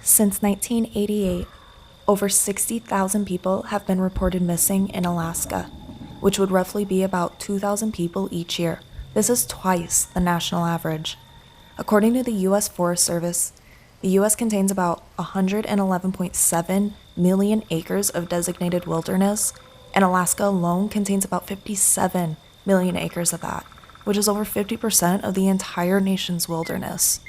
Since 1988, over 60,000 people have been reported missing in Alaska, which would roughly be about 2,000 people each year. This is twice the national average. According to the U.S. Forest Service, the U.S. contains about 111.7 million acres of designated wilderness, and Alaska alone contains about 57 million acres of that, which is over 50% of the entire nation's wilderness.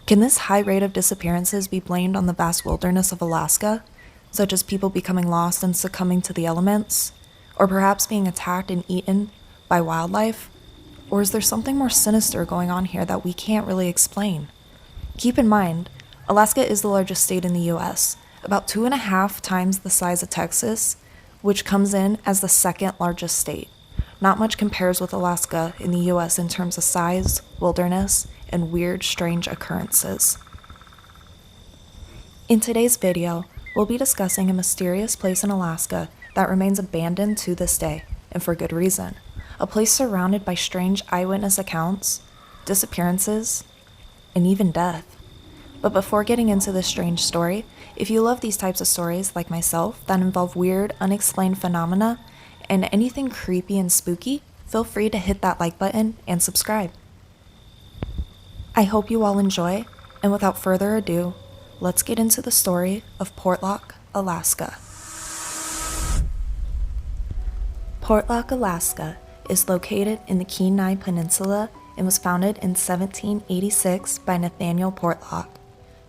Can this high rate of disappearances be blamed on the vast wilderness of Alaska, such as people becoming lost and succumbing to the elements, or perhaps being attacked and eaten by wildlife? Or is there something more sinister going on here that we can't really explain? Keep in mind, Alaska is the largest state in the US, about 2.5 times the size of Texas, which comes in as the second largest state. Not much compares with Alaska in the US in terms of size, wilderness, and weird, strange occurrences. In today's video, we'll be discussing a mysterious place in Alaska that remains abandoned to this day, and for good reason. A place surrounded by strange eyewitness accounts, disappearances, and even death. But before getting into this strange story, if you love these types of stories like myself that involve weird, unexplained phenomena and anything creepy and spooky, feel free to hit that like button and subscribe. I hope you all enjoy, and without further ado, let's get into the story of Portlock, Alaska. Portlock, Alaska is located in the Kenai Peninsula and was founded in 1786 by Nathaniel Portlock.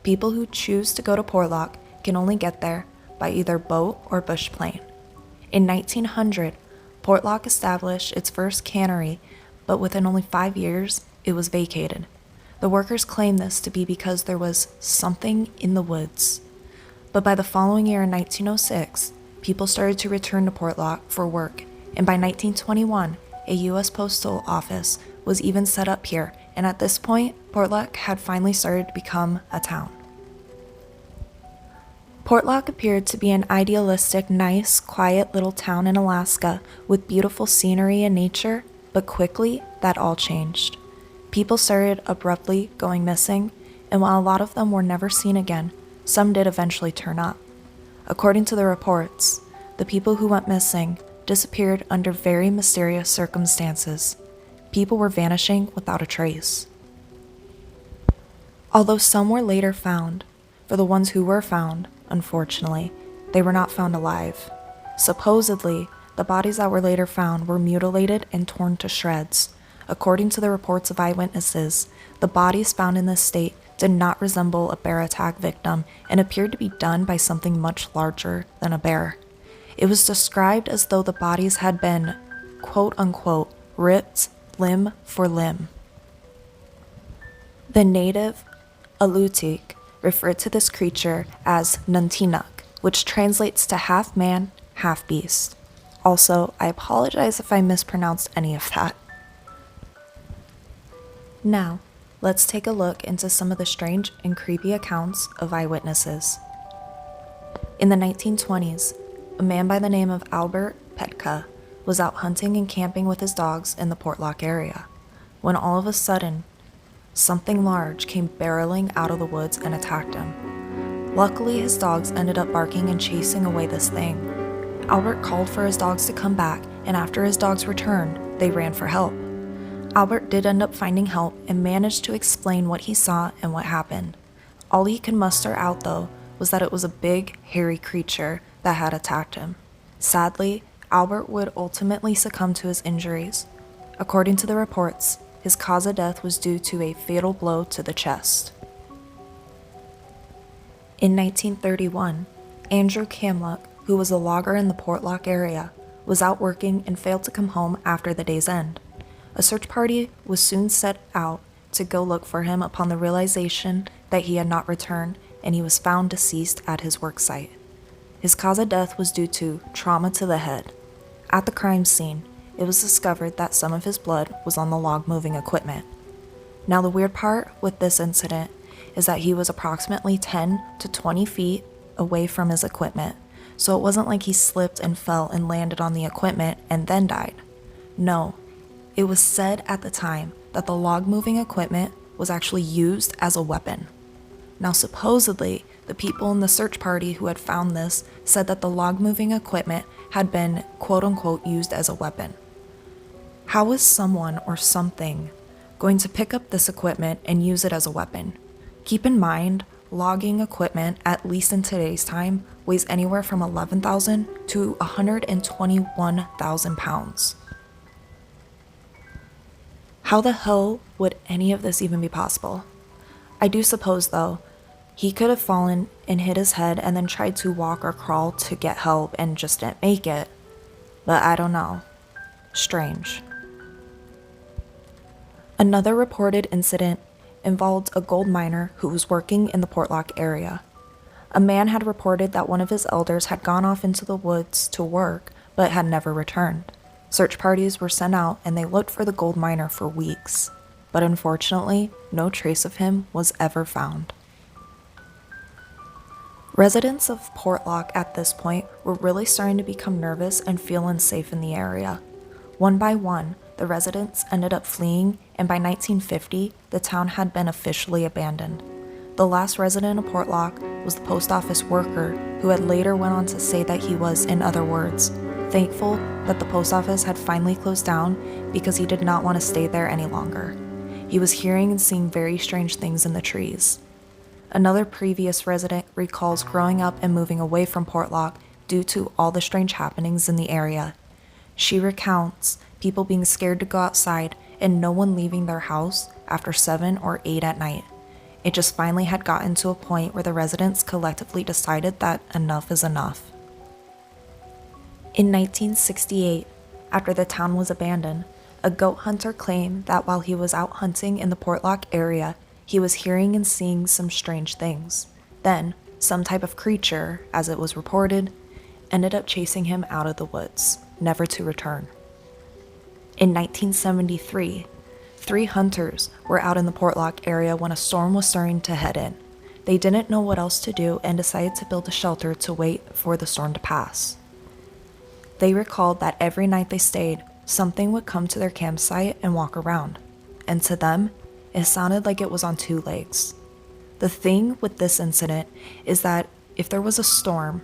People who choose to go to Portlock can only get there by either boat or bush plane. In 1900, Portlock established its first cannery, but within only 5 years, it was vacated. The workers claimed this to be because there was something in the woods. But by the following year in 1906, people started to return to Portlock for work, and by 1921, a U.S. postal office was even set up here, and at this point, Portlock had finally started to become a town. Portlock appeared to be an idealistic, nice, quiet little town in Alaska with beautiful scenery and nature, but quickly that all changed. People started abruptly going missing, and while a lot of them were never seen again, some did eventually turn up. According to the reports, the people who went missing disappeared under very mysterious circumstances. People were vanishing without a trace. Although some were later found, for the ones who were found, unfortunately, they were not found alive. Supposedly, the bodies that were later found were mutilated and torn to shreds. According to the reports of eyewitnesses, the bodies found in this state did not resemble a bear attack victim and appeared to be done by something much larger than a bear. It was described as though the bodies had been, quote-unquote, ripped limb for limb. The native Alutiiq referred to this creature as Nuntinuk, which translates to half man, half beast. Also, I apologize if I mispronounced any of that. Now, let's take a look into some of the strange and creepy accounts of eyewitnesses. In the 1920s, a man by the name of Albert Petka was out hunting and camping with his dogs in the Portlock area, when all of a sudden, something large came barreling out of the woods and attacked him. Luckily, his dogs ended up barking and chasing away this thing. Albert called for his dogs to come back, and after his dogs returned, they ran for help. Albert did end up finding help and managed to explain what he saw and what happened. All he could muster out, though, was that it was a big, hairy creature that had attacked him. Sadly, Albert would ultimately succumb to his injuries. According to the reports, his cause of death was due to a fatal blow to the chest. In 1931, Andrew Kamluck, who was a logger in the Portlock area, was out working and failed to come home after the day's end. A search party was soon set out to go look for him upon the realization that he had not returned, and he was found deceased at his work site. His cause of death was due to trauma to the head. At the crime scene, it was discovered that some of his blood was on the log moving equipment. Now, the weird part with this incident is that he was approximately 10 to 20 feet away from his equipment, so it wasn't like he slipped and fell and landed on the equipment and then died. No, it was said at the time that the log moving equipment was actually used as a weapon. Now, supposedly, the people in the search party who had found this said that the log moving equipment had been quote unquote used as a weapon. How is someone or something going to pick up this equipment and use it as a weapon? Keep in mind, logging equipment, at least in today's time, weighs anywhere from 11,000 to 121,000 pounds. How the hell would any of this even be possible? I do suppose, though, he could have fallen and hit his head and then tried to walk or crawl to get help and just didn't make it. But I don't know. Strange. Another reported incident involved a gold miner who was working in the Portlock area. A man had reported that one of his elders had gone off into the woods to work but had never returned. Search parties were sent out and they looked for the gold miner for weeks, but unfortunately, no trace of him was ever found. Residents of Portlock at this point were really starting to become nervous and feel unsafe in the area. One by one, the residents ended up fleeing, and by 1950, the town had been officially abandoned. The last resident of Portlock was the post office worker, who had later went on to say that he was, in other words, thankful that the post office had finally closed down because he did not want to stay there any longer. He was hearing and seeing very strange things in the trees. Another previous resident recalls growing up and moving away from Portlock due to all the strange happenings in the area. She recounts people being scared to go outside and no one leaving their house after 7 or 8 at night. It just finally had gotten to a point where the residents collectively decided that enough is enough. In 1968, after the town was abandoned, a goat hunter claimed that while he was out hunting in the Portlock area, he was hearing and seeing some strange things. Then, some type of creature, as it was reported, ended up chasing him out of the woods, never to return. In 1973, 3 hunters were out in the Portlock area when a storm was starting to head in. They didn't know what else to do and decided to build a shelter to wait for the storm to pass. They recalled that every night they stayed, something would come to their campsite and walk around, and to them, it sounded like it was on 2 legs. The thing with this incident is that if there was a storm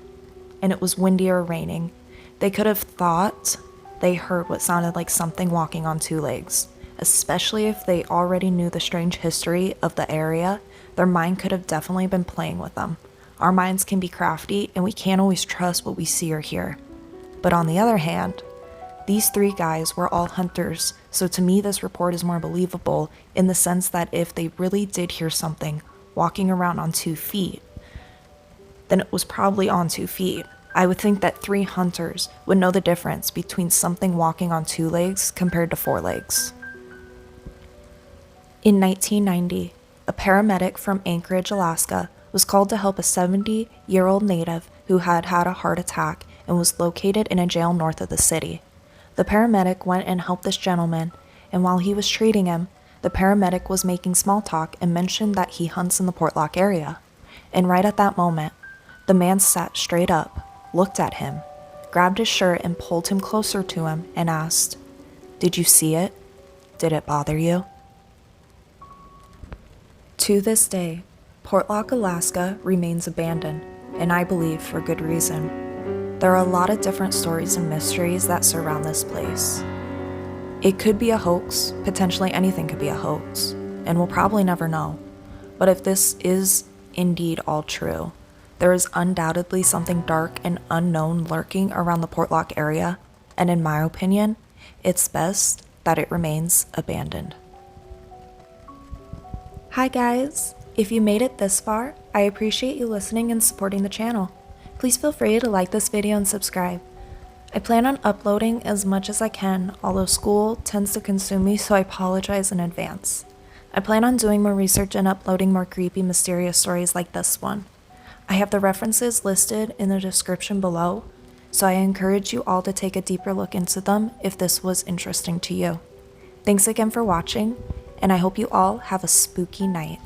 and it was windy or raining, they could have thought they heard what sounded like something walking on 2 legs. Especially if they already knew the strange history of the area, their mind could have definitely been playing with them. Our minds can be crafty and we can't always trust what we see or hear. But on the other hand, these 3 guys were all hunters, so to me this report is more believable in the sense that if they really did hear something walking around on 2 feet, then it was probably on 2 feet. I would think that 3 hunters would know the difference between something walking on 2 legs compared to 4 legs. In 1990, a paramedic from Anchorage, Alaska, was called to help a 70-year-old native who had had a heart attack and was located in a jail north of the city. The paramedic went and helped this gentleman, and while he was treating him, the paramedic was making small talk and mentioned that he hunts in the Portlock area. And right at that moment, the man sat straight up, looked at him, grabbed his shirt and pulled him closer to him and asked, "Did you see it? Did it bother you?" To this day, Portlock, Alaska remains abandoned, and I believe for good reason. There are a lot of different stories and mysteries that surround this place. It could be a hoax, potentially anything could be a hoax, and we'll probably never know. But if this is indeed all true, there is undoubtedly something dark and unknown lurking around the Portlock area, and in my opinion, it's best that it remains abandoned. Hi guys! If you made it this far, I appreciate you listening and supporting the channel. Please feel free to like this video and subscribe. I plan on uploading as much as I can, although school tends to consume me, so I apologize in advance. I plan on doing more research and uploading more creepy, mysterious stories like this one. I have the references listed in the description below, so I encourage you all to take a deeper look into them if this was interesting to you. Thanks again for watching, and I hope you all have a spooky night.